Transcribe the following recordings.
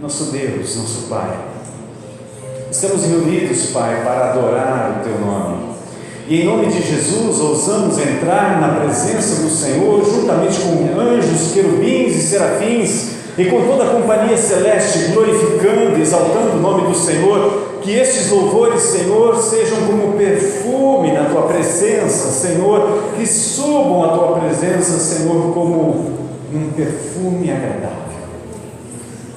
nosso Deus, nosso Pai, estamos reunidos, Pai, para adorar o Teu nome. E em nome de Jesus, ousamos entrar na presença do Senhor, juntamente com anjos, querubins e serafins, e com toda a companhia celeste, glorificando e exaltando o nome do Senhor. Que estes louvores, Senhor, sejam como perfume na Tua presença, Senhor, que subam à Tua presença, Senhor, como um perfume agradável.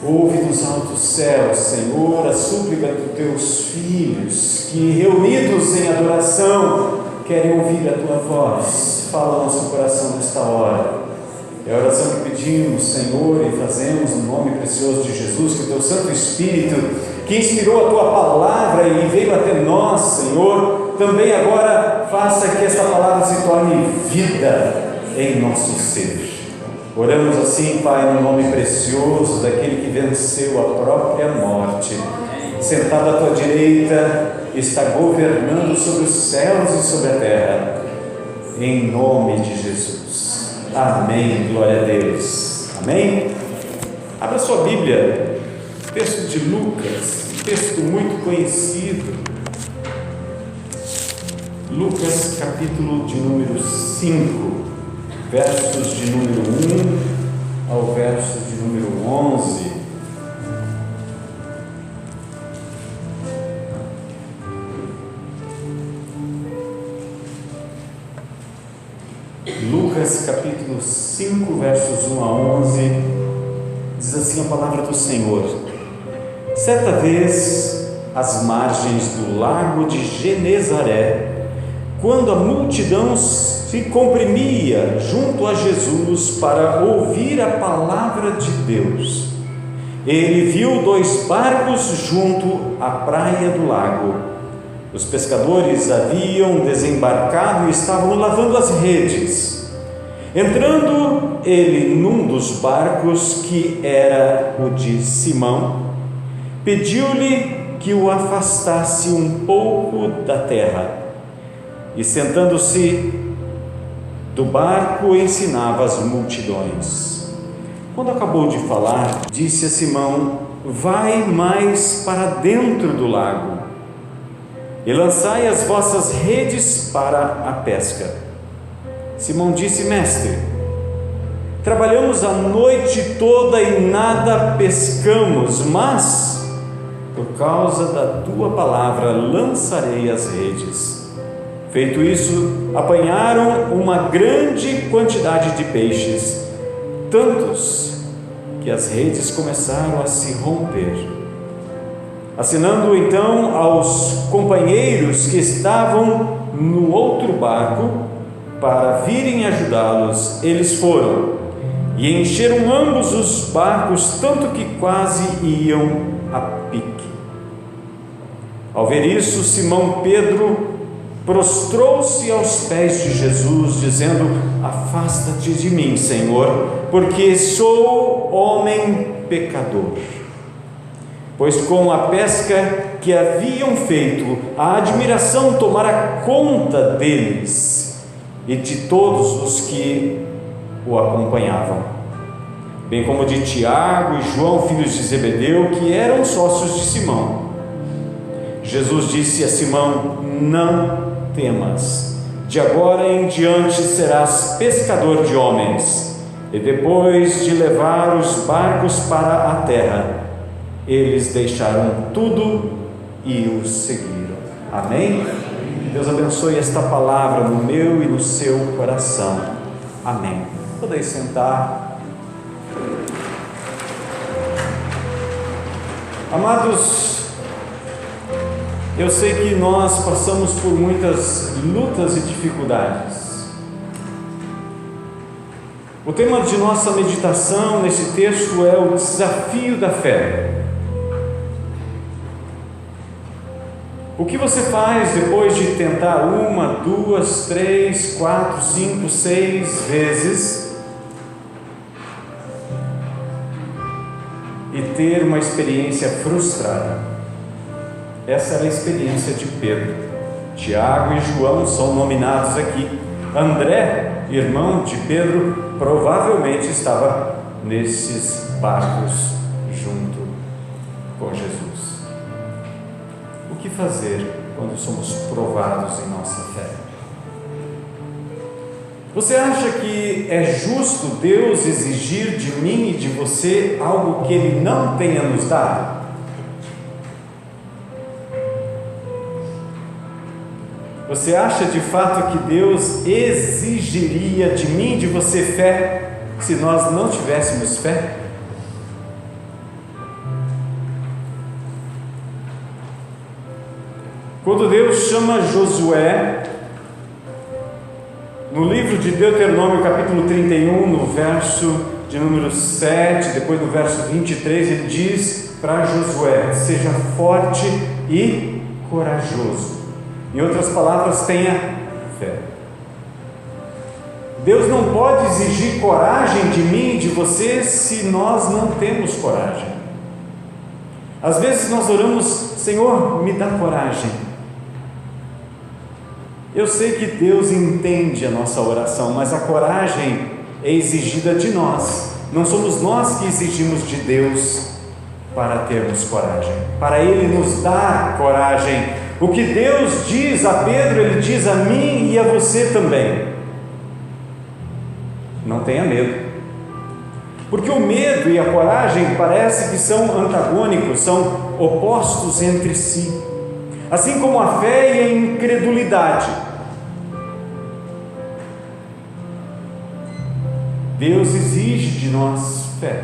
Ouve dos altos céus, Senhor, a súplica dos Teus filhos, que reunidos em adoração, querem ouvir a Tua voz. Fala ao nosso coração nesta hora. É a oração que pedimos, Senhor, e fazemos no nome precioso de Jesus, que o Teu Santo Espírito, que inspirou a Tua palavra e veio até nós, Senhor, também agora faça que esta palavra se torne vida em nosso ser. Oramos assim, Pai, no nome precioso daquele que venceu a própria morte, sentado à Tua direita, está governando sobre os céus e sobre a terra, em nome de Jesus. Amém, glória a Deus. Amém? Abra sua Bíblia, texto de Lucas, texto muito conhecido. Lucas, capítulo de número 5, versos de número 1 ao verso de número 11. Lucas capítulo 5, versos 1 a 11, diz assim a palavra do Senhor: Certa vez, às margens do lago de Genezaré, quando a multidão se comprimia junto a Jesus para ouvir a palavra de Deus, ele viu 2 barcos junto à praia do lago. Os pescadores haviam desembarcado e estavam lavando as redes. Entrando ele num dos barcos, que era o de Simão, pediu-lhe que o afastasse um pouco da terra, e sentando-se do barco ensinava as multidões. Quando acabou de falar, disse a Simão: Vai mais para dentro do lago e lançai as vossas redes para a pesca. Simão disse: Mestre, trabalhamos a noite toda e nada pescamos, mas por causa da Tua palavra lançarei as redes. Feito isso, apanharam uma grande quantidade de peixes, tantos que as redes começaram a se romper. Assinando então aos companheiros que estavam no outro barco para virem ajudá-los, eles foram e encheram ambos os barcos, tanto que quase iam a pique. Ao ver isso, Simão Pedro prostrou-se aos pés de Jesus, dizendo: Afasta-te de mim, Senhor, porque sou homem pecador. Pois com a pesca que haviam feito, a admiração tomara conta deles e de todos os que o acompanhavam, bem como de Tiago e João, filhos de Zebedeu, que eram sócios de Simão. Jesus disse a Simão: Não temas, de agora em diante serás pescador de homens. E depois de levar os barcos para a terra, eles deixaram tudo e o seguiram. Amém? Deus abençoe esta palavra no meu e no seu coração. Amém. Podem sentar. Amados, eu sei que nós passamos por muitas lutas e dificuldades. O tema de nossa meditação nesse texto é o desafio da fé. O que você faz depois de tentar 1, 2, 3, 4, 5, 6 vezes e ter uma experiência frustrada? Essa era a experiência de Pedro. Tiago e João são nominados aqui. André, irmão de Pedro, provavelmente estava nesses barcos junto com Jesus. O que fazer quando somos provados em nossa fé? Você acha que é justo Deus exigir de mim e de você algo que Ele não tenha nos dado? Você acha de fato que Deus exigiria de mim e de você fé se nós não tivéssemos fé? Quando Deus chama Josué, no livro de Deuteronômio, capítulo 31, no verso de número 7, depois no verso 23, ele diz para Josué: seja forte e corajoso. Em outras palavras, tenha fé. Deus não pode exigir coragem de mim e de você se nós não temos coragem. Às vezes nós oramos: Senhor, me dá coragem. Eu sei que Deus entende a nossa oração, mas a coragem é exigida de nós. Não somos nós que exigimos de Deus para termos coragem, para Ele nos dar coragem. O que Deus diz a Pedro, Ele diz a mim e a você também: não tenha medo. Porque o medo e a coragem parece que são antagônicos, são opostos entre si, assim como a fé e a incredulidade. Deus exige de nós fé.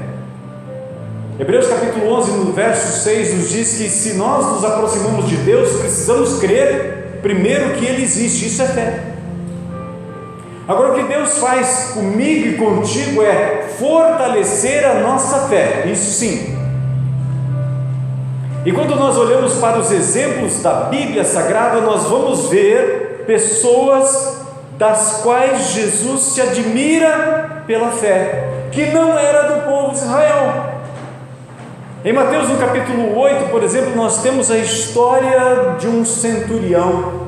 Hebreus capítulo 11, no verso 6, nos diz que se nós nos aproximamos de Deus, precisamos crer primeiro que Ele existe. Isso é fé. Agora, o que Deus faz comigo e contigo é fortalecer a nossa fé, isso sim. E quando nós olhamos para os exemplos da Bíblia Sagrada, nós vamos ver pessoas das quais Jesus se admira pela fé, que não era do povo de Israel. Em Mateus, no capítulo 8, por exemplo, nós temos a história de um centurião.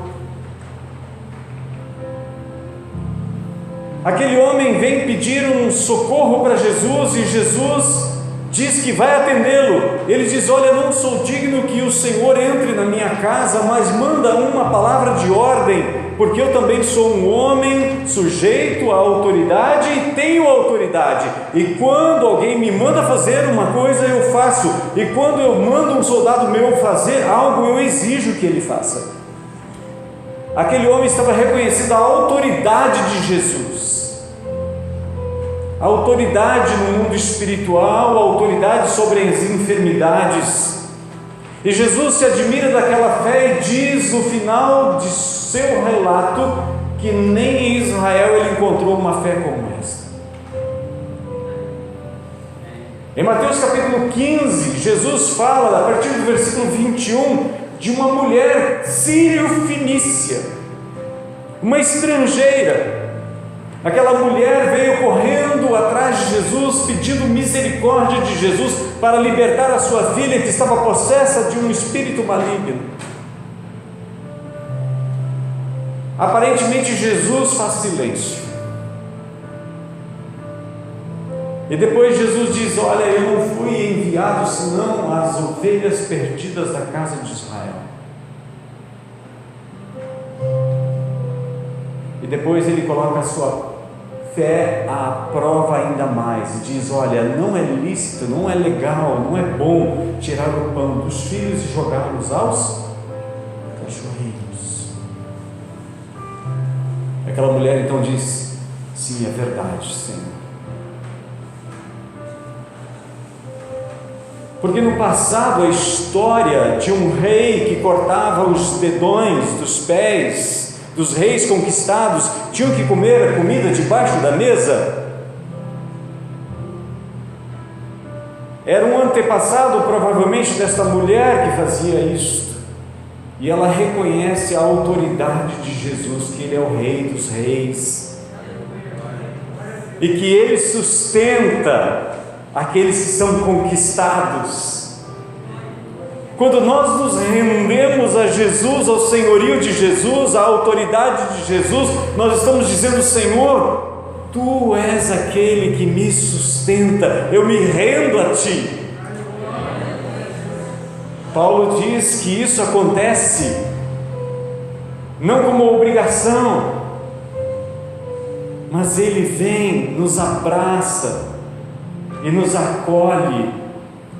Aquele homem vem pedir um socorro para Jesus e Jesus diz que vai atendê-lo. Ele diz: olha, não sou digno que o Senhor entre na minha casa, mas manda uma palavra de ordem, porque eu também sou um homem sujeito à autoridade e tenho autoridade. E quando alguém me manda fazer uma coisa, eu faço. E quando eu mando um soldado meu fazer algo, eu exijo que ele faça. Aquele homem estava reconhecendo a autoridade de Jesus. A autoridade no mundo espiritual, a autoridade sobre as enfermidades. E Jesus se admira daquela fé e diz no final de seu relato que nem em Israel ele encontrou uma fé como esta. Em Mateus capítulo 15, Jesus fala, a partir do versículo 21, de uma mulher sírio-fenícia, uma estrangeira. Aquela mulher veio correndo atrás de Jesus, pedindo misericórdia de Jesus para libertar a sua filha que estava possessa de um espírito maligno. Aparentemente Jesus faz silêncio. E depois Jesus diz: olha, eu não fui enviado senão às ovelhas perdidas da casa de Israel. E depois ele coloca a sua fé à prova ainda mais e diz: olha, não é lícito, não é legal, não é bom tirar o pão dos filhos e jogá-los aos cachorrinhos. Aquela mulher então diz: sim, é verdade, Senhor. Porque no passado a história de um rei que cortava os dedões dos pés dos reis conquistados, tinham que comer a comida debaixo da mesa. Era um antepassado provavelmente desta mulher que fazia isto. E ela reconhece a autoridade de Jesus, que Ele é o Rei dos Reis e que Ele sustenta aqueles que são conquistados. Quando nós nos rendemos a Jesus, ao senhorio de Jesus, à autoridade de Jesus, nós estamos dizendo: Senhor, Tu és aquele que me sustenta, eu me rendo a Ti. Paulo diz que isso acontece não como obrigação, mas Ele vem, nos abraça e nos acolhe.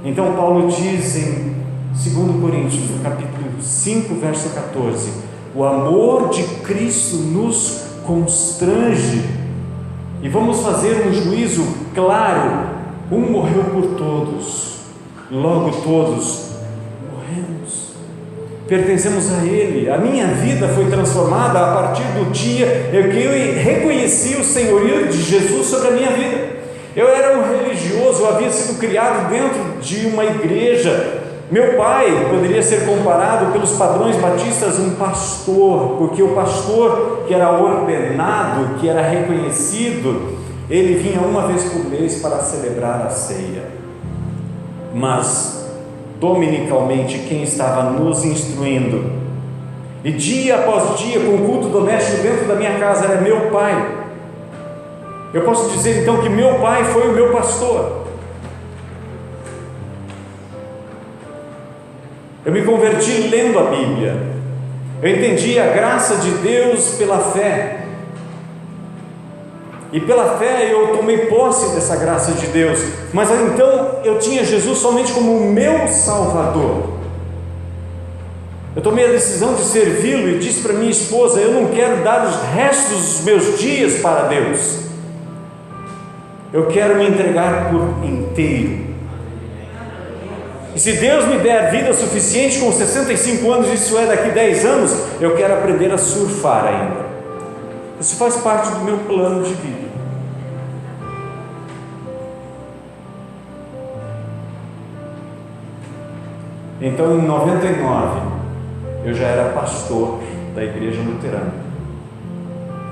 Então Paulo diz em 2 Coríntios, no capítulo 5, verso 14: o amor de Cristo nos constrange. E vamos fazer um juízo claro: um morreu por todos, logo todos morremos, pertencemos a Ele. A minha vida foi transformada a partir do dia em que eu reconheci o senhorio de Jesus sobre a minha vida. Eu era um religioso, eu havia sido criado dentro de uma igreja. Meu pai poderia ser comparado pelos padrões batistas um pastor, porque o pastor que era ordenado, que era reconhecido, ele vinha uma vez por mês para celebrar a ceia. Mas dominicalmente quem estava nos instruindo, e dia após dia com o culto doméstico dentro da minha casa, era meu pai. Eu posso dizer então que meu pai foi o meu pastor. Eu me converti lendo a Bíblia. Eu entendi a graça de Deus pela fé. E pela fé eu tomei posse dessa graça de Deus. Mas então eu tinha Jesus somente como o meu Salvador. Eu tomei a decisão de servi-lo e disse para minha esposa: eu não quero dar os restos dos meus dias para Deus. Eu quero me entregar por inteiro. E se Deus me der vida suficiente com 65 anos, isso é daqui 10 anos, eu quero aprender a surfar ainda. Isso faz parte do meu plano de vida. Então em 99, eu já era pastor da igreja luterana.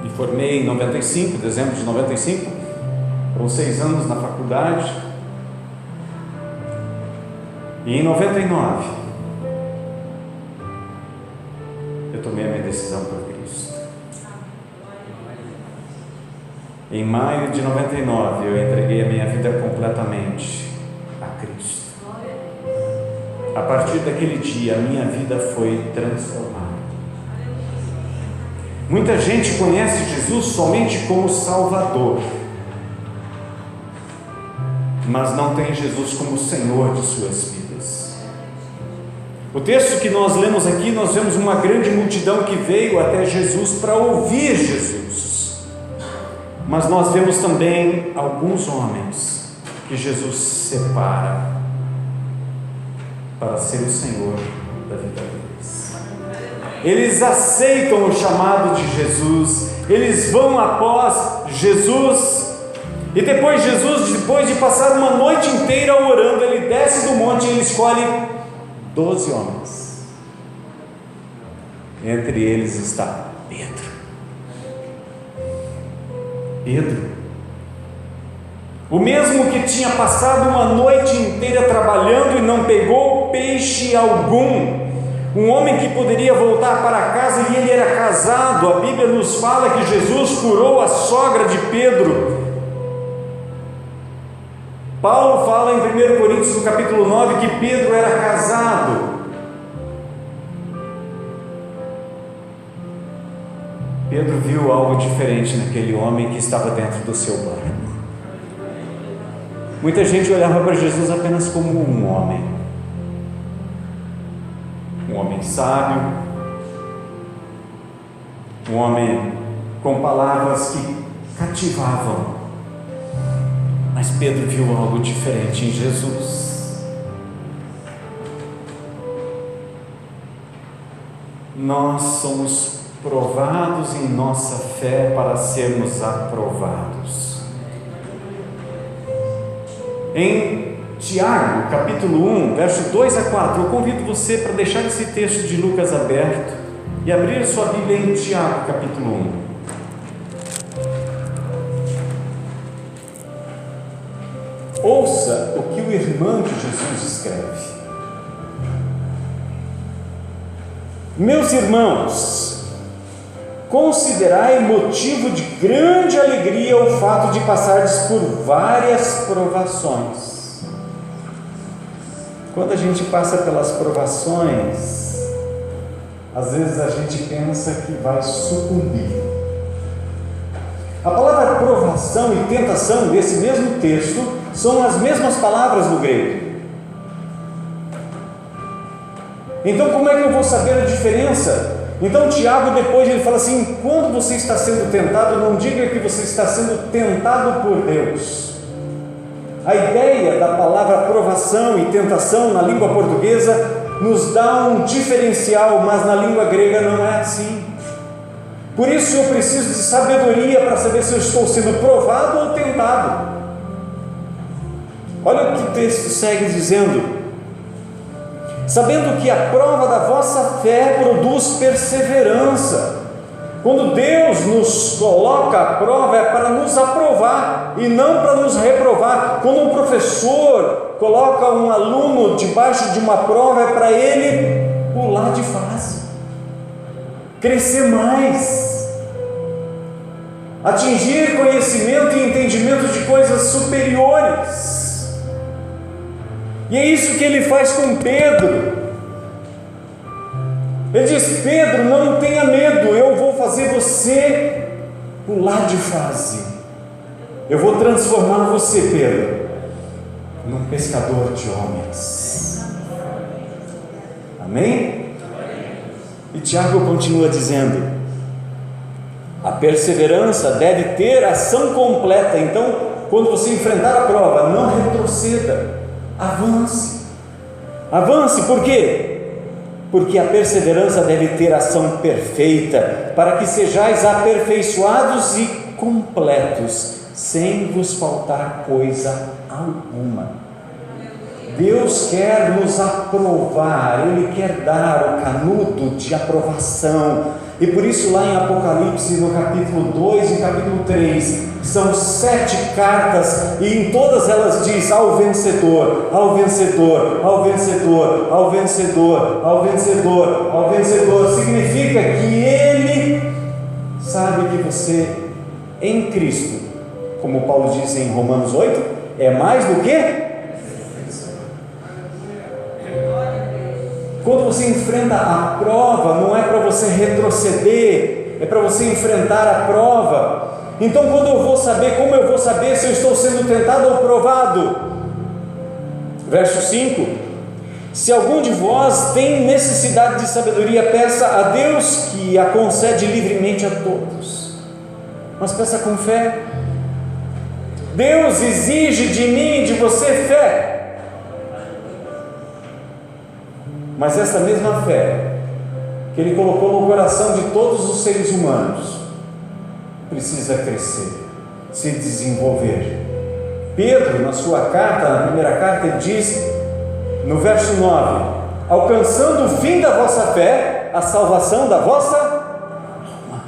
Me formei em 95, dezembro de 95, foram 6 anos na faculdade. E em 99, eu tomei a minha decisão por Cristo. Em maio de 99, eu entreguei a minha vida completamente a Cristo. A partir daquele dia, a minha vida foi transformada. Muita gente conhece Jesus somente como Salvador, mas não tem Jesus como Senhor de suas vidas. O texto que nós lemos aqui, nós vemos uma grande multidão que veio até Jesus para ouvir Jesus, mas nós vemos também alguns homens que Jesus separa para ser o Senhor da vida deles. Eles aceitam o chamado de Jesus, eles vão após Jesus. E depois de passar uma noite inteira orando, ele desce do monte e ele escolhe 12 homens. Entre eles está Pedro. O mesmo que tinha passado uma noite inteira trabalhando e não pegou peixe algum. Um homem que poderia voltar para casa, e ele era casado. A Bíblia nos fala que Jesus curou a sogra de Pedro. Paulo fala em 1 Coríntios, no capítulo 9, que Pedro era casado. Pedro viu algo diferente naquele homem que estava dentro do seu barco. Muita gente olhava para Jesus apenas como um homem sábio, um homem com palavras que cativavam. Mas Pedro viu algo diferente em Jesus. Nós somos provados em nossa fé para sermos aprovados. Em Tiago, capítulo 1, verso 2 a 4, eu convido você para deixar esse texto de Lucas aberto e abrir sua Bíblia em Tiago, capítulo 1. Ouça o que o irmão de Jesus escreve. Meus irmãos, considerai motivo de grande alegria o fato de passardes por várias provações, Quando a gente passa pelas provações, às vezes a gente pensa que vai sucumbir. A palavra provação e tentação desse mesmo texto são as mesmas palavras no grego. Então, como é que eu vou saber a diferença? Então, Tiago, depois ele fala assim: quando você está sendo tentado, não diga que você está sendo tentado por Deus. A ideia da palavra provação e tentação na língua portuguesa nos dá um diferencial, mas na língua grega não é assim. Por isso eu preciso de sabedoria para saber se eu estou sendo provado ou tentado. Olha o que o texto segue dizendo: sabendo que a prova da vossa fé produz perseverança. Quando Deus nos coloca a prova, é para nos aprovar e não para nos reprovar. Quando um professor coloca um aluno debaixo de uma prova, é para ele pular de fase, crescer mais, atingir conhecimento e entendimento de coisas superiores. E é isso que ele faz com Pedro. Ele diz: Pedro, não tenha medo, eu vou fazer você pular de fase. Eu vou transformar você, Pedro, num pescador de homens. Amém? E Tiago continua dizendo: a perseverança deve ter ação completa. Então, quando você enfrentar a prova, não retroceda, avance. Avance, por quê? Porque a perseverança deve ter ação perfeita, para que sejais aperfeiçoados e completos, sem vos faltar coisa alguma. Deus quer nos aprovar, Ele quer dar o canudo de aprovação, e por isso lá em Apocalipse, no capítulo 2 e capítulo 3, são 7 cartas, e em todas elas diz: ao vencedor, ao vencedor, ao vencedor, ao vencedor, ao vencedor, ao vencedor. Significa que Ele sabe que você, em Cristo, como Paulo diz em Romanos 8, é mais do que? Quando você enfrenta a prova, não é para você retroceder, é para você enfrentar a prova. Então, quando eu vou saber, como eu vou saber se eu estou sendo tentado ou provado? Verso 5: se algum de vós tem necessidade de sabedoria, peça a Deus, que a concede livremente a todos, mas peça com fé. Deus exige de mim e de você fé. Mas essa mesma fé que Ele colocou no coração de todos os seres humanos precisa crescer, se desenvolver. Pedro, na sua carta, na primeira carta, ele diz no verso 9: alcançando o fim da vossa fé, a salvação da vossa alma.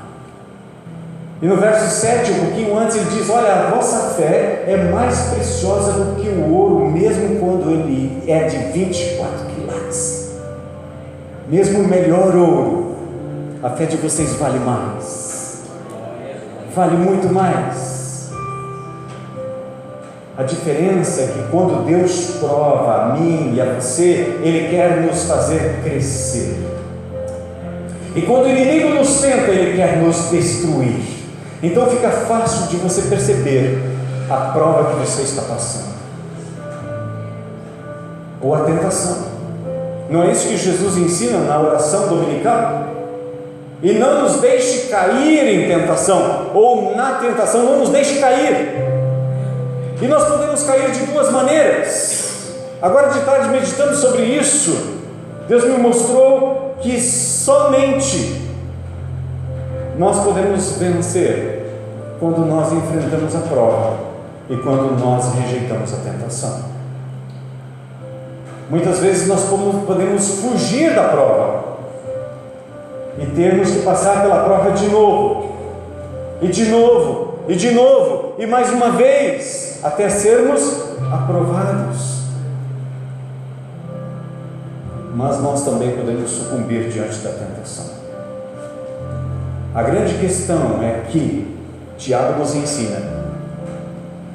E no verso 7, um pouquinho antes, ele diz: olha, a vossa fé é mais preciosa do que o ouro, mesmo quando ele é de 24 quilates. Mesmo o melhor ouro, a fé de vocês vale mais, vale muito mais. A diferença é que quando Deus prova a mim e a você, Ele quer nos fazer crescer. E quando o inimigo nos tenta, ele quer nos destruir. Então fica fácil de você perceber a prova que você está passando, ou a tentação. Não é isso que Jesus ensina na oração dominical? E não nos deixe cair em tentação, ou na tentação, não nos deixe cair. E nós podemos cair de duas maneiras. Agora de tarde, meditando sobre isso, Deus me mostrou que somente nós podemos vencer quando nós enfrentamos a prova e quando nós rejeitamos a tentação. Muitas vezes nós podemos fugir da prova e termos que passar pela prova de novo, e de novo, e de novo, e mais uma vez, até sermos aprovados. Mas nós também podemos sucumbir diante da tentação. A grande questão é que Tiago nos ensina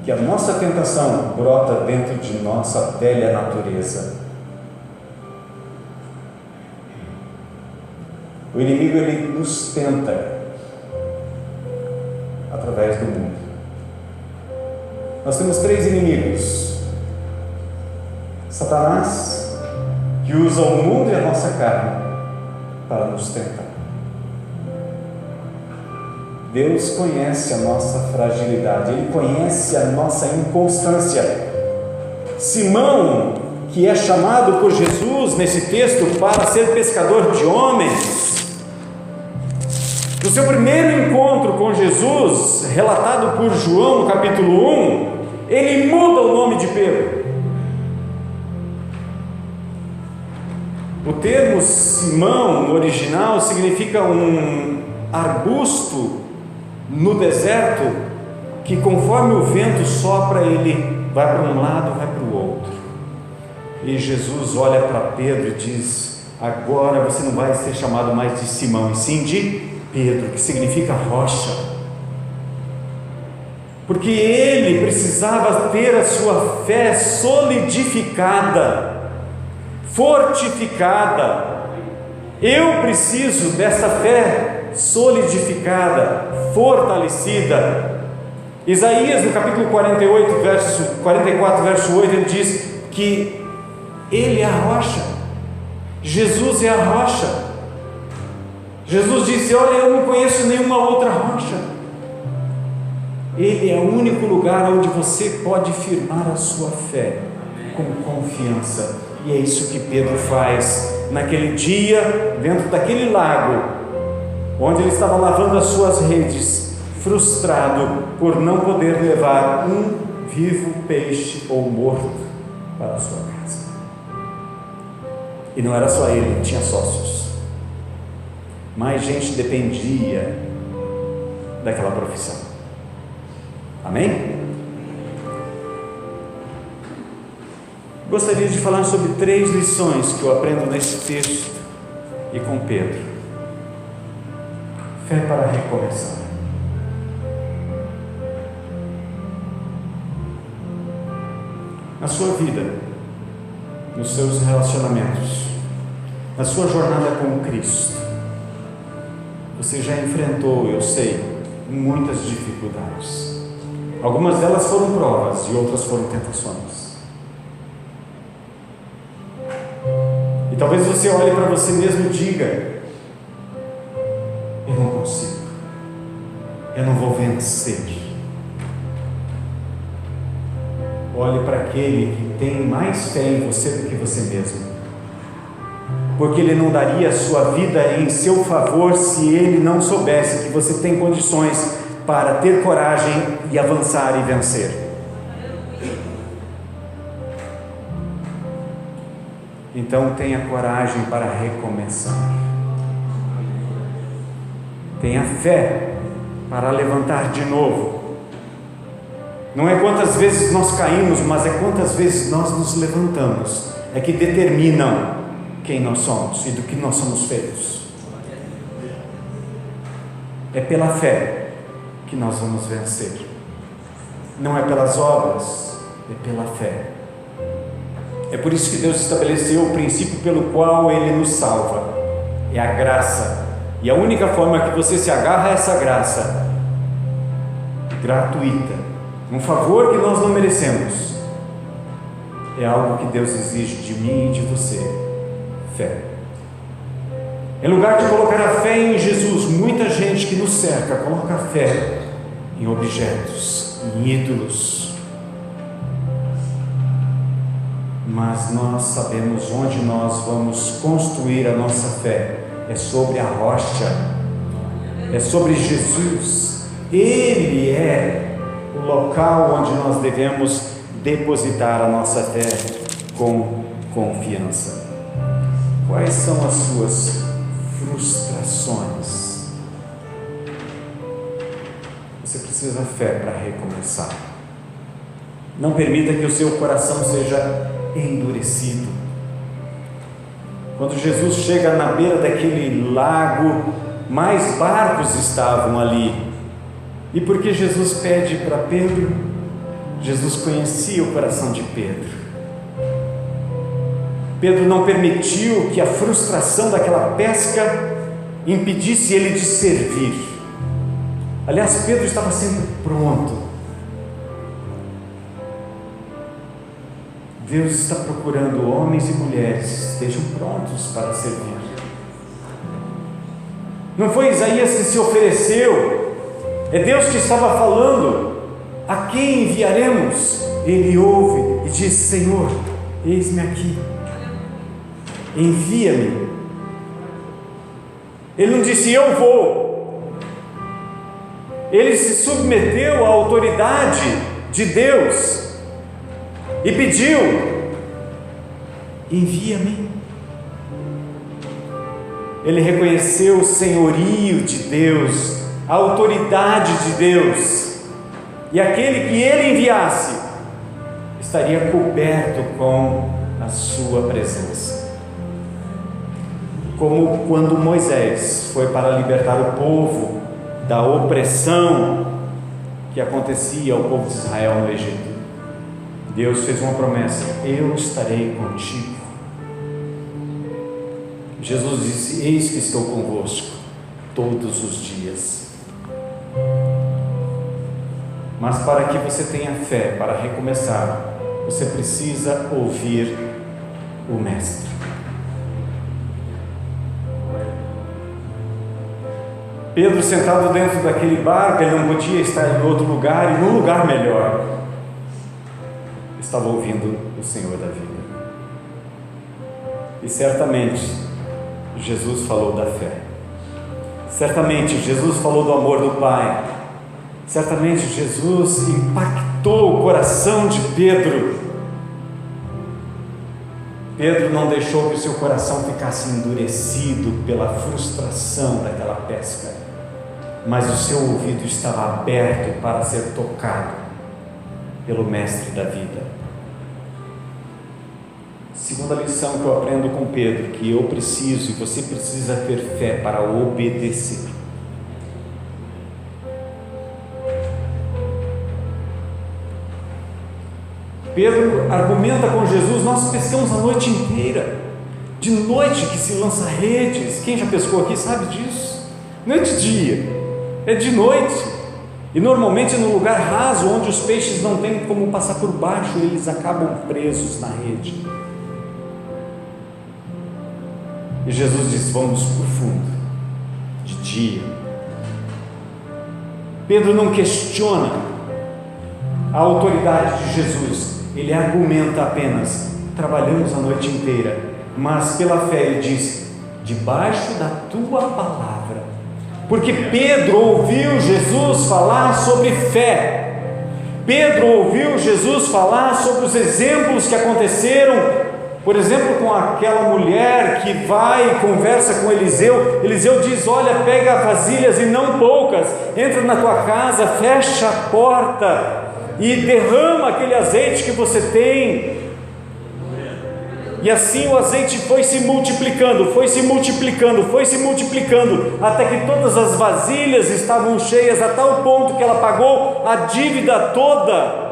que a nossa tentação brota dentro de nossa velha natureza, O inimigo, ele nos tenta através do mundo. Nós temos 3 inimigos: Satanás, que usa o mundo e a nossa carne para nos tentar. Deus conhece a nossa fragilidade, Ele conhece a nossa inconstância. Simão, que é chamado por Jesus nesse texto para ser pescador de homens, no seu primeiro encontro com Jesus, relatado por João no capítulo 1, ele muda o nome de Pedro. O termo Simão no original significa um arbusto no deserto que, conforme o vento sopra, ele vai para um lado, vai para o outro. E Jesus olha para Pedro e diz: agora você não vai ser chamado mais de Simão, e sim de Pedro, que significa rocha, porque ele precisava ter a sua fé solidificada, fortificada. Eu preciso dessa fé solidificada, fortalecida. Isaías, no capítulo 44, verso 8, ele diz que ele é a rocha, Jesus é a rocha. Jesus disse: olha, eu não conheço nenhuma outra rocha. Ele é o único lugar onde você pode firmar a sua fé com confiança. E é isso que Pedro faz naquele dia, dentro daquele lago, onde ele estava lavando as suas redes, frustrado por não poder levar um vivo peixe ou morto para a sua casa. E não era só ele, tinha sócios. Mais gente dependia daquela profissão. Amém? Gostaria de falar sobre 3 lições que eu aprendo nesse texto e com Pedro. Fé para recomeçar. Na sua vida, nos seus relacionamentos, na sua jornada com Cristo, você já enfrentou, eu sei, muitas dificuldades. Algumas delas foram provas e outras foram tentações. E talvez você olhe para você mesmo e diga: eu não consigo, eu não vou vencer. Olhe para aquele que tem mais fé em você do que você mesmo, porque ele não daria a sua vida em seu favor se ele não soubesse que você tem condições para ter coragem e avançar e vencer. Então tenha coragem para recomeçar, tenha fé para levantar de novo. Não é quantas vezes nós caímos, mas é quantas vezes nós nos levantamos, é que determinam quem nós somos e do que nós somos feitos. É pela fé que nós vamos vencer, não é pelas obras, é pela fé. É por isso que Deus estabeleceu o princípio pelo qual Ele nos salva, é a graça, e a única forma que você se agarra a essa graça, gratuita, um favor que nós não merecemos, é algo que Deus exige de mim e de você: fé. Em lugar de colocar a fé em Jesus, muita gente que nos cerca coloca a fé em objetos, em ídolos. Mas nós sabemos onde nós vamos construir a nossa fé. É sobre a rocha, é sobre Jesus. Ele é o local onde nós devemos depositar a nossa fé com confiança. Quais são as suas frustrações? Você precisa de fé para recomeçar. Não permita que o seu coração seja endurecido. Quando Jesus chega na beira daquele lago, mais barcos estavam ali. E porque Jesus pede para Pedro, Jesus conhecia o coração de Pedro. Pedro não permitiu que a frustração daquela pesca impedisse ele de servir. Aliás, Pedro estava sempre pronto. Deus está procurando homens e mulheres que estejam prontos para servir. Não foi Isaías que se ofereceu, é Deus que estava falando: a quem enviaremos? Ele ouve e diz: Senhor, eis-me aqui, envia-me. Ele não disse: eu vou. Ele se submeteu à autoridade de Deus e pediu: envia-me. Ele reconheceu o senhorio de Deus, a autoridade de Deus, e aquele que ele enviasse estaria coberto com a sua presença. Como quando Moisés foi para libertar o povo da opressão que acontecia ao povo de Israel no Egito, Deus fez uma promessa: eu estarei contigo. Jesus disse: eis que estou convosco todos os dias. Mas para que você tenha fé para recomeçar, você precisa ouvir o Mestre. Pedro, sentado dentro daquele barco, ele não podia estar em outro lugar, e num lugar melhor, estava ouvindo o Senhor da vida. E certamente Jesus falou da fé, certamente Jesus falou do amor do Pai, certamente Jesus impactou o coração de Pedro. Pedro não deixou que o seu coração ficasse endurecido pela frustração daquela pesca, mas o seu ouvido estava aberto para ser tocado pelo Mestre da vida. Segunda lição que eu aprendo com Pedro: que eu preciso e você precisa ter fé para obedecer. Pedro argumenta com Jesus: nós pescamos a noite inteira, de noite que se lança redes. Quem já pescou aqui sabe disso. Não é de dia, é de noite, e normalmente no lugar raso, onde os peixes não têm como passar por baixo, eles acabam presos na rede. E Jesus diz: vamos por fundo, de dia. Pedro não questiona a autoridade de Jesus, ele argumenta apenas: trabalhamos a noite inteira, mas pela fé ele diz: debaixo da tua palavra. Porque Pedro ouviu Jesus falar sobre fé, Pedro ouviu Jesus falar sobre os exemplos que aconteceram. Por exemplo, com aquela mulher que vai e conversa com Eliseu. Eliseu diz: olha, pega vasilhas e não poucas, entra na tua casa, fecha a porta e derrama aquele azeite que você tem. E assim o azeite foi se multiplicando, até que todas as vasilhas estavam cheias, a tal ponto que ela pagou a dívida toda.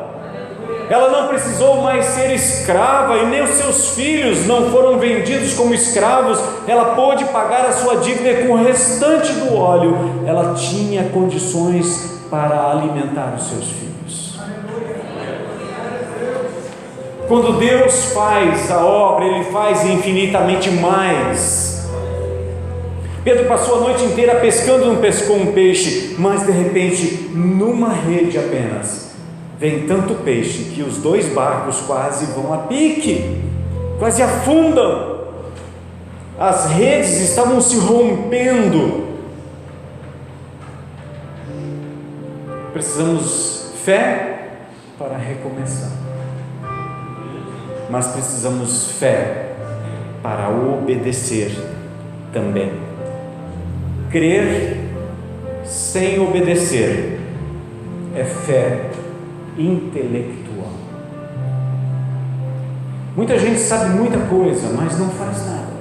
Ela não precisou mais ser escrava, e nem os seus filhos não foram vendidos como escravos. Ela pôde pagar a sua dívida, e com o restante do óleo ela tinha condições para alimentar os seus filhos. Quando Deus faz a obra, Ele faz infinitamente mais. Pedro passou a noite inteira pescando, não pescou um peixe, mas de repente, numa rede apenas, vem tanto peixe que os dois barcos quase vão a pique, quase afundam. As redes estavam se rompendo. Precisamos fé para recomeçar, mas precisamos fé para obedecer também. Crer sem obedecer é fé intelectual. Muita gente sabe muita coisa, mas não faz nada.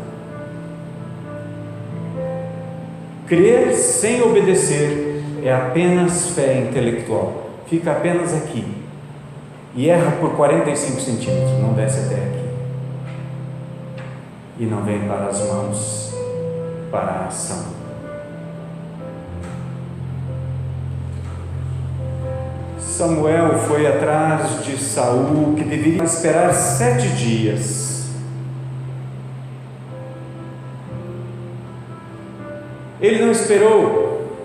Crer sem obedecer é apenas fé intelectual. Fica apenas aqui e erra por 45 centímetros, não desce até aqui e não vem para as mãos, para a ação. Samuel foi atrás de Saul, que deveria esperar 7 dias. Ele não esperou.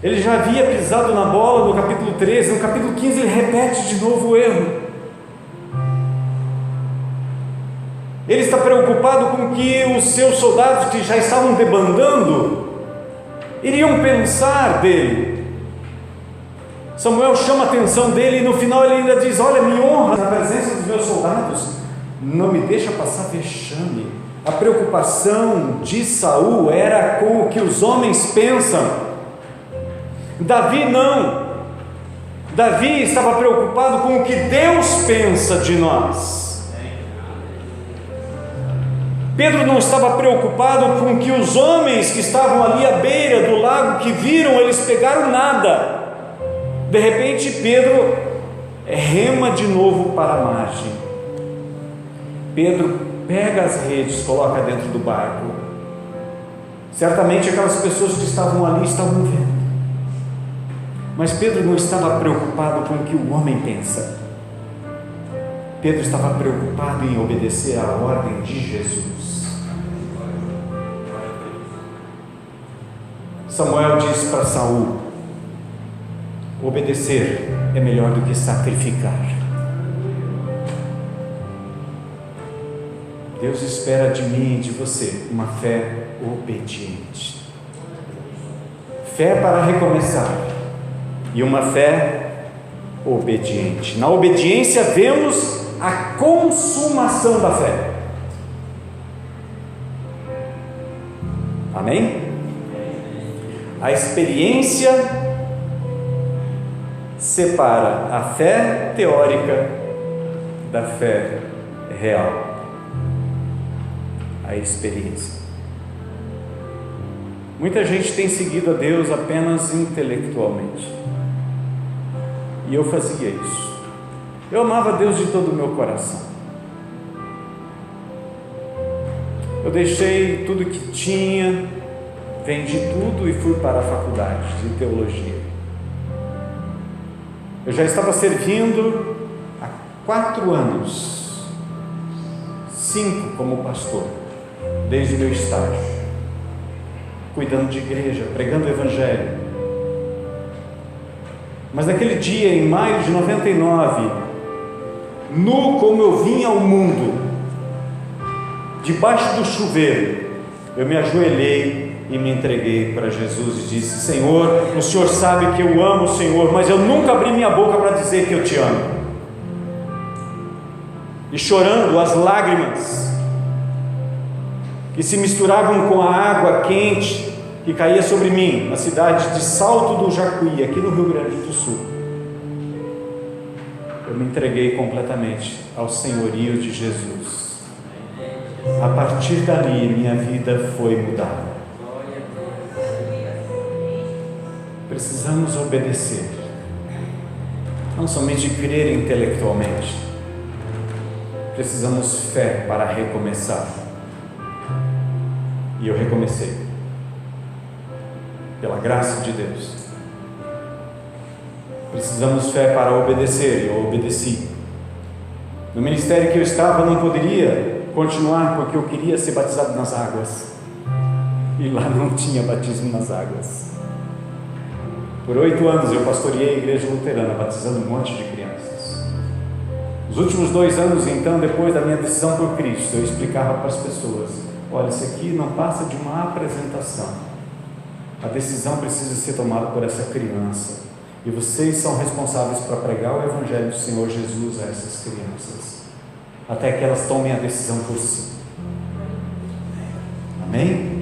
Ele já havia pisado na bola no capítulo 13, no capítulo 15 ele repete de novo o erro. Ele está preocupado com que os seus soldados que já estavam debandando iriam pensar dele. Samuel chama a atenção dele e no final ele ainda diz: olha, me honra na presença dos meus soldados, não me deixa passar vexame. A preocupação de Saul era com o que os homens pensam. Davi não. Davi estava preocupado com o que Deus pensa de nós. Pedro não estava preocupado com que os homens que estavam ali à beira do lago, que viram, eles pegaram nada. De repente Pedro rema de novo para a margem. Pedro pega as redes, coloca dentro do barco. Certamente aquelas pessoas que estavam ali estavam vendo. Mas Pedro não estava preocupado com o que o homem pensa. Pedro estava preocupado em obedecer à ordem de Jesus. Samuel diz para Saul: obedecer é melhor do que sacrificar. Deus espera de mim e de você uma fé obediente, fé para recomeçar e uma fé obediente. Na obediência vemos a consumação da fé. Amém? A experiência separa a fé teórica da fé real. A experiência. Muita gente tem seguido a Deus apenas intelectualmente. E eu fazia isso. Eu amava Deus de todo o meu coração. Eu deixei tudo que tinha, vendi tudo e fui para a faculdade de teologia. Eu já estava servindo há 4 anos, 5 como pastor, desde o meu estágio, cuidando de igreja, pregando o evangelho. Mas naquele dia, em maio de 99, nu como eu vim ao mundo, debaixo do chuveiro, eu me ajoelhei e me entreguei para Jesus e disse: Senhor, o Senhor sabe que eu amo o Senhor, mas eu nunca abri minha boca para dizer que eu te amo. E chorando, as lágrimas que se misturavam com a água quente que caía sobre mim, na cidade de Salto do Jacuí, aqui no Rio Grande do Sul, eu me entreguei completamente ao senhorio de Jesus. A partir dali, minha vida foi mudada. Precisamos obedecer, não somente crer intelectualmente, precisamos fé para recomeçar. E eu recomecei, pela graça de Deus. Precisamos fé para obedecer, e eu obedeci. No ministério que eu estava, não poderia continuar porque eu queria ser batizado nas águas, e lá não tinha batismo nas águas. Por 8 anos eu pastoreei a igreja luterana, batizando um monte de crianças. Os últimos 2 anos, então, depois da minha decisão por Cristo, eu explicava para as pessoas: olha, isso aqui não passa de uma apresentação. A decisão precisa ser tomada por essa criança, e vocês são responsáveis para pregar o Evangelho do Senhor Jesus a essas crianças, até que elas tomem a decisão por si. Amém?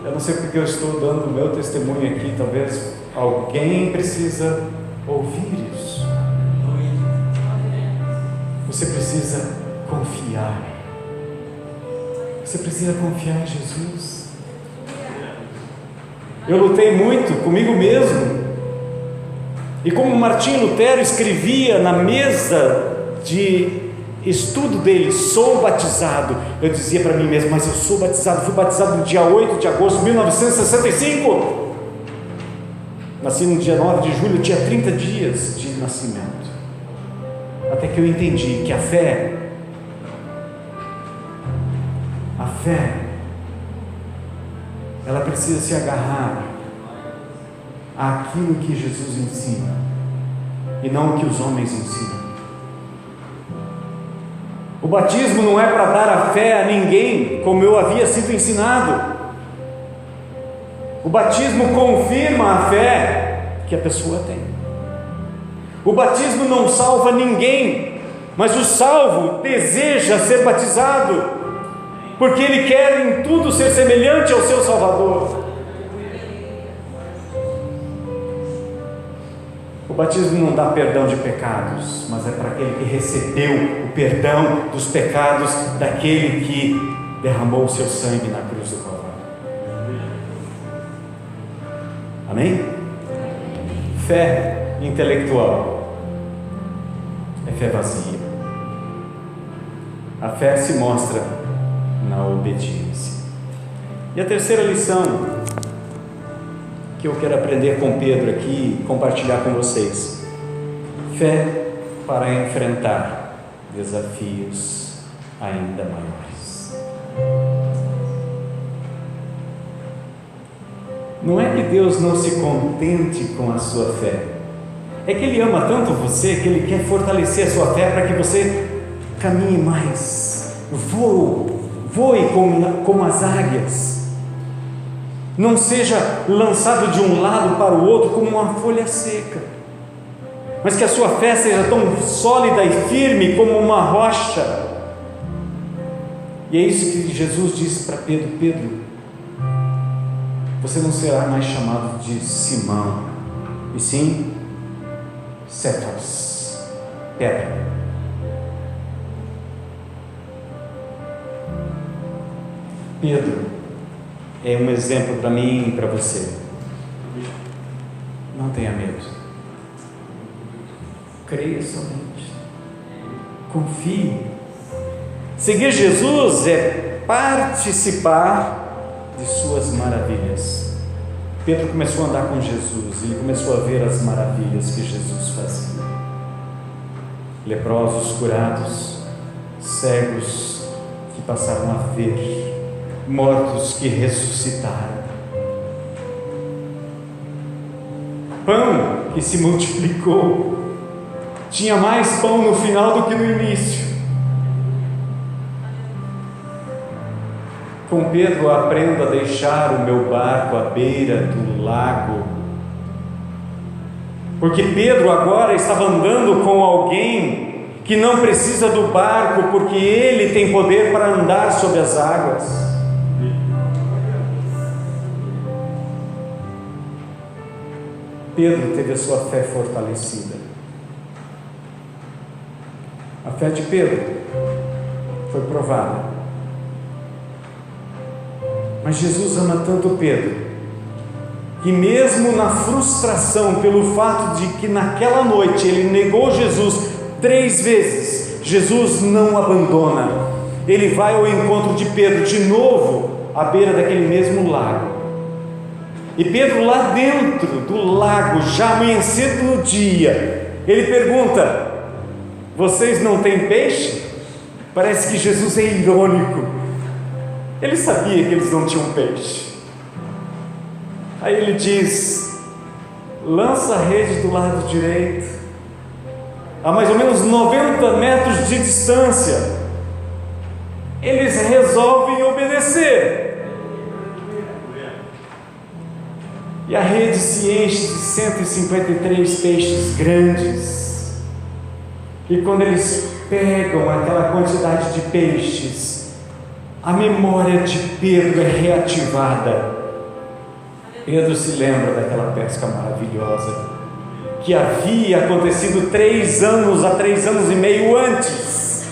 Eu não sei porque eu estou dando o meu testemunho aqui, talvez alguém precisa ouvir isso. Você precisa confiar. Você precisa confiar em Jesus. Eu lutei muito comigo mesmo. E como Martinho Lutero escrevia na mesa de estudo dele, sou batizado, eu dizia para mim mesmo: mas eu sou batizado, fui batizado no dia 8 de agosto de 1965. Nasci no dia 9 de julho, tinha 30 dias de nascimento. Até que eu entendi que a fé, ela precisa se agarrar àquilo que Jesus ensina e não o que os homens ensinam. O batismo não é para dar a fé a ninguém, como eu havia sido ensinado. O batismo confirma a fé que a pessoa tem. O batismo não salva ninguém, mas o salvo deseja ser batizado, porque ele quer em tudo ser semelhante ao seu Salvador. O batismo não dá perdão de pecados, mas é para aquele que recebeu o perdão dos pecados daquele que derramou o seu sangue na cruz do Calvário. Amém? Fé intelectual é fé vazia. A fé se mostra na obediência. E a terceira lição que eu quero aprender com Pedro aqui e compartilhar com vocês: fé para enfrentar desafios ainda maiores. Não é que Deus não se contente com a sua fé, é que Ele ama tanto você que Ele quer fortalecer a sua fé para que você caminhe mais, voe como as águias, não seja lançado de um lado para o outro como uma folha seca, mas que a sua fé seja tão sólida e firme como uma rocha. E é isso que Jesus disse para Pedro: Pedro, você não será mais chamado de Simão, e sim Cefas, pedra. Pedro é um exemplo para mim e para você. Não tenha medo, creia somente, confie. Seguir Jesus é participar de suas maravilhas. Pedro começou a andar com Jesus, ele começou a ver as maravilhas que Jesus fazia: leprosos curados, cegos que passaram a ver, mortos que ressuscitaram, pão que se multiplicou. Tinha mais pão no final do que no início. Com Pedro, aprendo a deixar o meu barco à beira do lago, porque Pedro agora estava andando com alguém que não precisa do barco, porque ele tem poder para andar sobre as águas. Pedro teve a sua fé fortalecida. A fé de Pedro foi provada. Mas Jesus ama tanto Pedro, que mesmo na frustração pelo fato de que naquela noite ele negou Jesus 3 vezes, Jesus não abandona. Ele vai ao encontro de Pedro de novo, à beira daquele mesmo lago. E Pedro, lá dentro do lago, já amanhecendo no dia, ele pergunta: vocês não têm peixe? Parece que Jesus é irônico. Ele sabia que eles não tinham peixe. Aí ele diz: lança a rede do lado direito, a mais ou menos 90 metros de distância. Eles resolvem obedecer. E a rede se enche de 153 peixes grandes. E quando eles pegam aquela quantidade de peixes, a memória de Pedro é reativada. Pedro se lembra daquela pesca maravilhosa que havia acontecido 3 anos, há 3 anos e meio antes.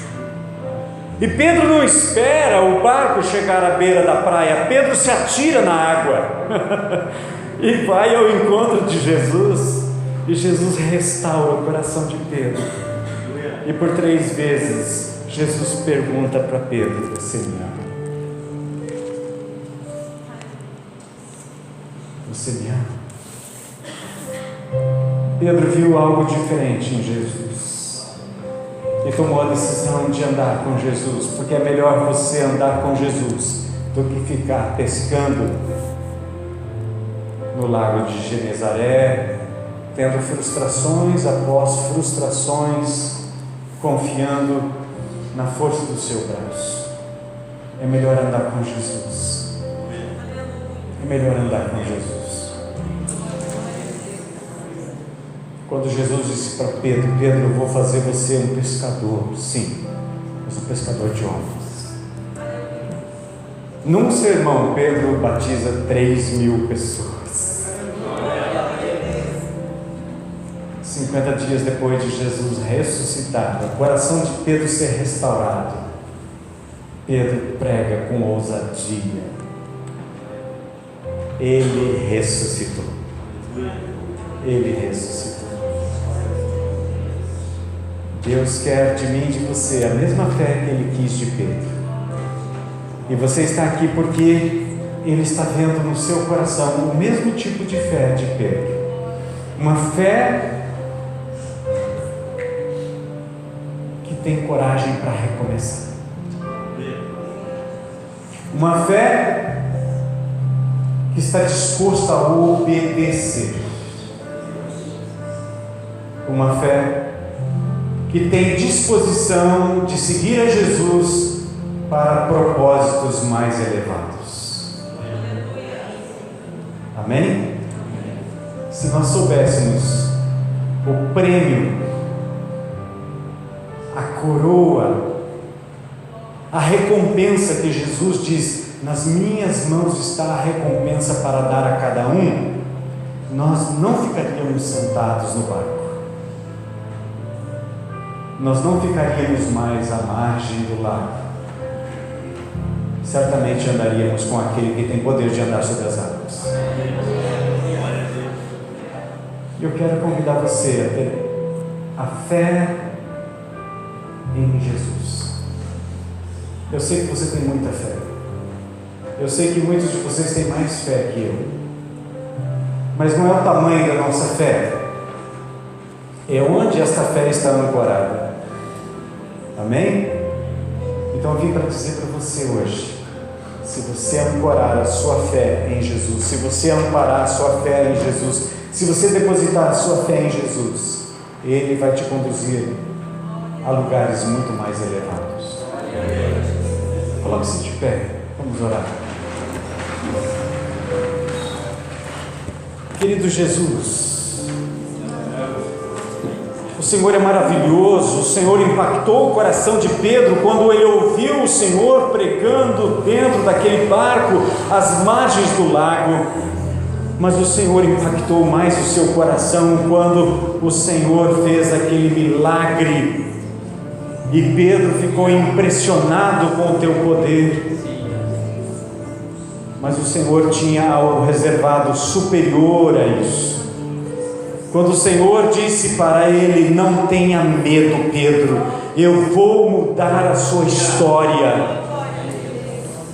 E Pedro não espera o barco chegar à beira da praia. Pedro se atira na água e vai ao encontro de Jesus. E Jesus restaura o coração de Pedro. E por 3 vezes Jesus pergunta para Pedro: você me ama? Você me ama? Pedro viu algo diferente em Jesus e tomou a decisão de andar com Jesus, porque é melhor você andar com Jesus do que ficar pescando no lago de Genezaré, tendo frustrações após frustrações, confiando na força do seu braço. É melhor andar com Jesus. É melhor andar com Jesus. Quando Jesus disse para Pedro: Pedro, eu vou fazer você um pescador. Sim, eu sou pescador de homens. Num sermão, Pedro batiza 3.000 pessoas. 50 dias depois de Jesus ressuscitar, o coração de Pedro ser restaurado, Pedro prega com ousadia. Ele ressuscitou. Ele ressuscitou. Deus quer de mim e de você a mesma fé que Ele quis de Pedro. E você está aqui porque Ele está vendo no seu coração o mesmo tipo de fé de Pedro. Uma fé que tem coragem para recomeçar. Uma fé que está disposta a obedecer. Uma fé que tem disposição de seguir a Jesus para propósitos mais elevados. Amém? Se nós soubéssemos o prêmio, a coroa, a recompensa que Jesus diz: nas minhas mãos está a recompensa para dar a cada um, nós não ficaríamos sentados no barco. Nós não ficaríamos mais à margem do lago. Certamente andaríamos com aquele que tem poder de andar sobre as águas. Eu quero convidar você a ter a fé em Jesus. Eu sei que você tem muita fé. Eu sei que muitos de vocês têm mais fé que eu. Mas não é o tamanho da nossa fé, é onde esta fé está ancorada. Amém? Então eu vim para dizer para você hoje: se você ancorar a sua fé em Jesus, se você amparar a sua fé em Jesus, se você depositar a sua fé em Jesus, Ele vai te conduzir a lugares muito mais elevados. Coloque-se de pé, vamos orar. Querido Jesus, o Senhor é maravilhoso. O Senhor impactou o coração de Pedro quando ele ouviu o Senhor pregando dentro daquele barco às margens do lago. Mas o Senhor impactou mais o seu coração quando o Senhor fez aquele milagre e Pedro ficou impressionado com o teu poder. Mas o Senhor tinha algo reservado superior a isso. Quando o Senhor disse para ele: não tenha medo, Pedro, eu vou mudar a sua história.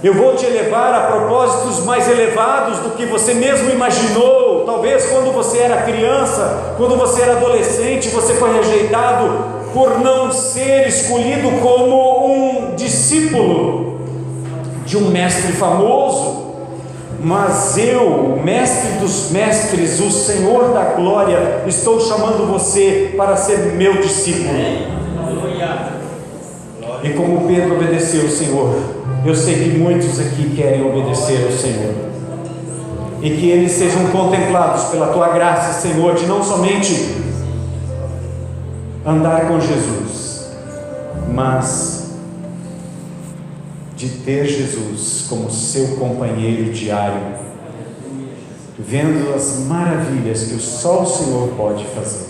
Eu vou te levar a propósitos mais elevados do que você mesmo imaginou. Talvez quando você era criança, quando você era adolescente, você foi rejeitado por não ser escolhido como um discípulo de um mestre famoso. Mas eu, o mestre dos mestres, o Senhor da glória, estou chamando você para ser meu discípulo. E como Pedro obedeceu ao Senhor, eu sei que muitos aqui querem obedecer ao Senhor, e que eles sejam contemplados pela tua graça, Senhor, de não somente andar com Jesus, mas de ter Jesus como seu companheiro diário, vendo as maravilhas que só o Senhor pode fazer.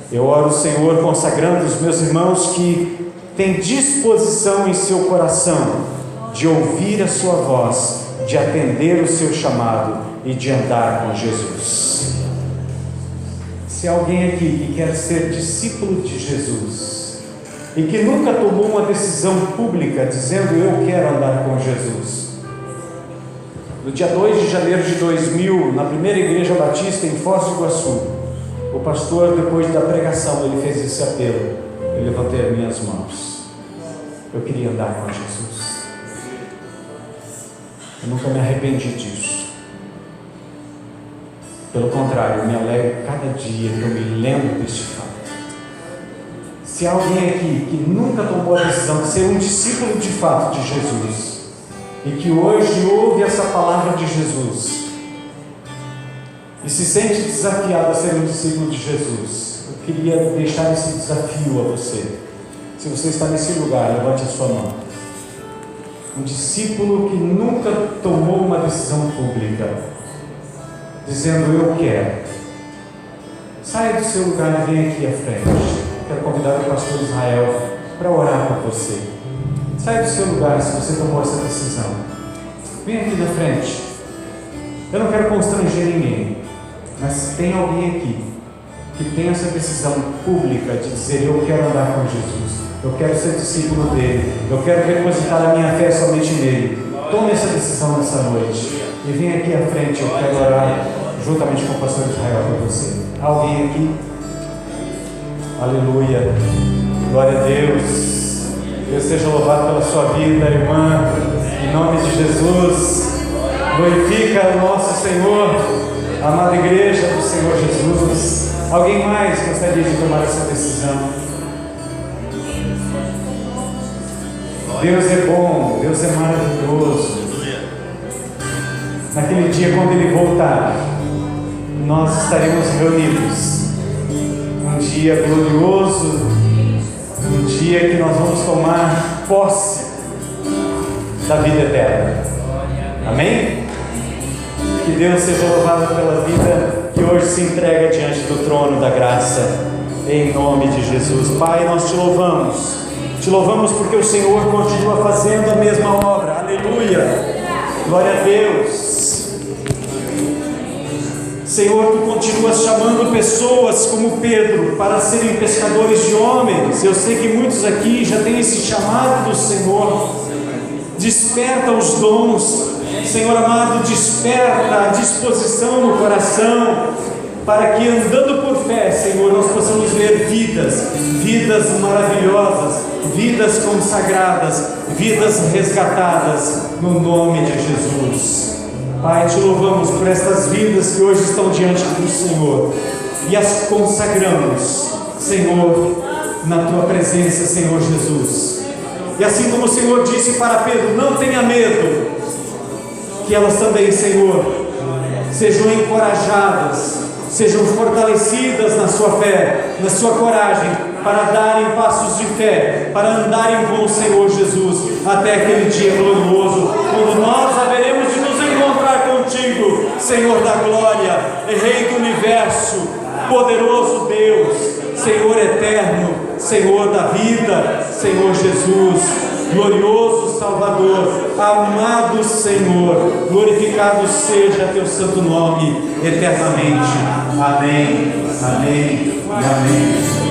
Eu oro, Senhor, consagrando os meus irmãos que têm disposição em seu coração de ouvir a sua voz, de atender o seu chamado e de andar com Jesus. Se há alguém aqui que quer ser discípulo de Jesus e que nunca tomou uma decisão pública dizendo: eu quero andar com Jesus, no dia 2 de janeiro de 2000, na primeira igreja batista em Foz do Iguaçu, O pastor, depois da pregação, ele fez esse apelo. Eu levantei as minhas mãos. Eu queria andar com Jesus. Eu nunca me arrependi disso. Pelo contrário, eu me alegro cada dia que eu me lembro deste fato. Se há alguém aqui que nunca tomou a decisão de ser um discípulo de fato de Jesus, e que hoje ouve essa palavra de Jesus, e se sente desafiado a ser um discípulo de Jesus, eu queria deixar esse desafio a você. Se você está nesse lugar, levante a sua mão. Um discípulo que nunca tomou uma decisão pública, dizendo eu quero. Saia do seu lugar e venha aqui à frente. Quero convidar o pastor Israel para orar por você. Saia do seu lugar se você tomou essa decisão. Venha aqui na frente. Eu não quero constranger ninguém, mas tem alguém aqui que tem essa decisão pública de dizer eu quero andar com Jesus, eu quero ser discípulo dele, eu quero depositar a minha fé somente nele. Tome essa decisão nessa noite e venha aqui à frente. Eu quero orar juntamente com o pastor Israel por você. Alguém aqui? Aleluia, glória a Deus. Deus seja louvado pela sua vida, irmã, em nome de Jesus. Glorifica o nosso Senhor, a amada igreja do Senhor Jesus. Alguém mais gostaria de tomar essa decisão? Deus é bom, Deus é maravilhoso. Naquele dia, quando Ele voltar, nós estaremos reunidos. Um dia glorioso, um dia que nós vamos tomar posse da vida eterna. Amém? Que Deus seja louvado pela vida que hoje se entrega diante do trono da graça, em nome de Jesus. Pai, nós te louvamos porque o Senhor continua fazendo a mesma obra. Aleluia, glória a Deus. Senhor, tu continuas chamando pessoas como Pedro para serem pescadores de homens. Eu sei que muitos aqui já têm esse chamado do Senhor. Desperta os dons, Senhor amado, desperta a disposição no coração, para que andando por fé, Senhor, nós possamos ver vidas maravilhosas, vidas consagradas, vidas resgatadas, no nome de Jesus. Pai, te louvamos por estas vidas que hoje estão diante do Senhor e as consagramos, Senhor, na tua presença, Senhor Jesus. E assim como o Senhor disse para Pedro, não tenha medo, que elas também, Senhor, sejam encorajadas, sejam fortalecidas na sua fé, na sua coragem, para darem passos de fé, para andarem com o Senhor Jesus, até aquele dia glorioso, quando nós haveremos de nos encontrar contigo, Senhor da glória, Rei do universo, poderoso Deus, Senhor eterno, Senhor da vida, Senhor Jesus, glorioso Salvador, amado Senhor, glorificado seja teu santo nome eternamente. Amém, amém e amém.